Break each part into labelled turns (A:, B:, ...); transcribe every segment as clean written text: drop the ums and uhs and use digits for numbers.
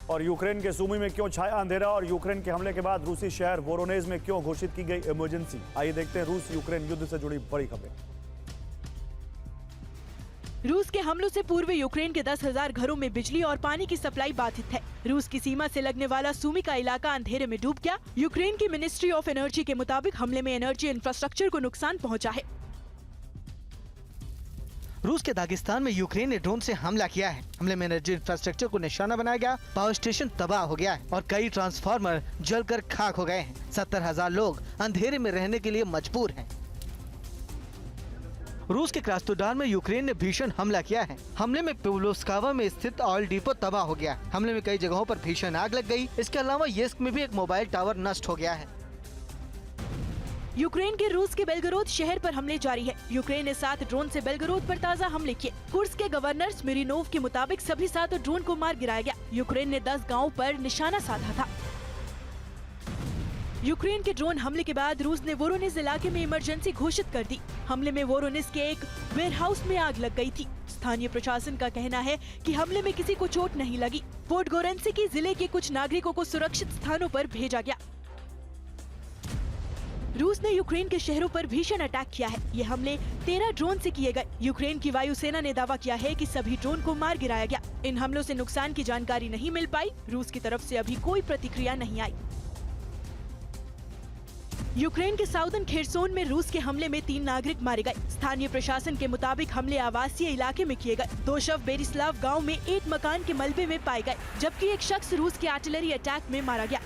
A: और यूक्रेन के सूमी में क्यों छाया अंधेरा और यूक्रेन के हमले के बाद रूसी शहर वोरोनेज में क्यों घोषित की गई इमरजेंसी। आइए देखते हैं रूस यूक्रेन युद्ध से जुड़ी बड़ी खबरें।
B: रूस के हमलों से पूर्व यूक्रेन के 10,000 घरों में बिजली और पानी की सप्लाई बाधित है। रूस की सीमा से लगने वाला सूमी का इलाका अंधेरे में डूब गया। यूक्रेन की मिनिस्ट्री ऑफ एनर्जी के मुताबिक हमले में एनर्जी इंफ्रास्ट्रक्चर को नुकसान पहुंचा है।
C: रूस के दागिस्तान में यूक्रेन ने ड्रोन से हमला किया है। हमले में एनर्जी इंफ्रास्ट्रक्चर को निशाना बनाया गया। पावर स्टेशन तबाह हो गया है और कई ट्रांसफार्मर जलकर खाक हो गए हैं। 70,000 लोग अंधेरे में रहने के लिए मजबूर हैं। रूस के क्रास्नोदार में यूक्रेन ने भीषण हमला किया है। हमले में पुलोस्कावा में स्थित ऑयल डिपो तबाह हो गया। हमले में कई जगहों पर भीषण आग लग गई। इसके अलावा येस्क में भी एक मोबाइल टावर नष्ट हो गया है।
B: यूक्रेन के रूस के बेलगरोद शहर पर हमले जारी है। यूक्रेन ने 7 ड्रोन से बेलगरोद पर ताज़ा हमले किए। कुर्स्क के गवर्नर स्मिरिनोव के मुताबिक सभी 7 ड्रोन को मार गिराया गया। यूक्रेन ने 10 गाँव पर निशाना साधा था। यूक्रेन के ड्रोन हमले के बाद रूस ने वोरोनेज इलाके में इमरजेंसी घोषित कर दी। हमले में वोरोनेज के एक वेयरहाउस में आग लग गई थी। स्थानीय प्रशासन का कहना है कि हमले में किसी को चोट नहीं लगी। पोडगोरेंस्की जिले के कुछ नागरिकों को सुरक्षित स्थानों पर भेजा गया। रूस ने यूक्रेन के शहरों पर भीषण अटैक किया है। ये हमले 13 ड्रोन से किए गए। यूक्रेन की वायुसेना ने दावा किया है कि सभी ड्रोन को मार गिराया गया। इन हमलों से नुकसान की जानकारी नहीं मिल पाई। रूस की तरफ से अभी कोई प्रतिक्रिया नहीं आई। यूक्रेन के साउदर्न खेरसोन में रूस के हमले में 3 नागरिक मारे गए। स्थानीय प्रशासन के मुताबिक हमले आवासीय इलाके में किए गए। 2 शव बेरिस्लाव गांव में एक मकान के मलबे में पाए गए, जबकि एक शख्स रूस के आर्टिलरी अटैक में मारा गया।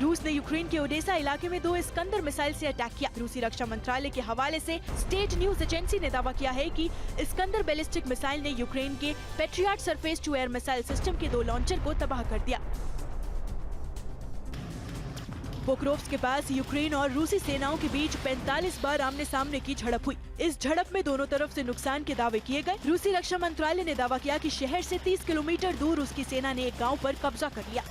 B: रूस ने यूक्रेन के ओडेसा इलाके में 2 इस्कंदर मिसाइल से अटैक किया। रूसी रक्षा मंत्रालय के हवाले से स्टेट न्यूज एजेंसी ने दावा किया है कि इस्कंदर बैलिस्टिक मिसाइल ने यूक्रेन के Patriot surface to air missile system के 2 लॉन्चर को तबाह कर दिया। पोक्रोव्स्क के पास यूक्रेन और रूसी सेनाओं के बीच 45 बार आमने सामने की झड़प हुई। इस झड़प में दोनों तरफ से नुकसान के दावे किए गए। रूसी रक्षा मंत्रालय ने दावा किया कि शहर से 30 किलोमीटर दूर उसकी सेना ने एक गांव पर कब्जा कर लिया।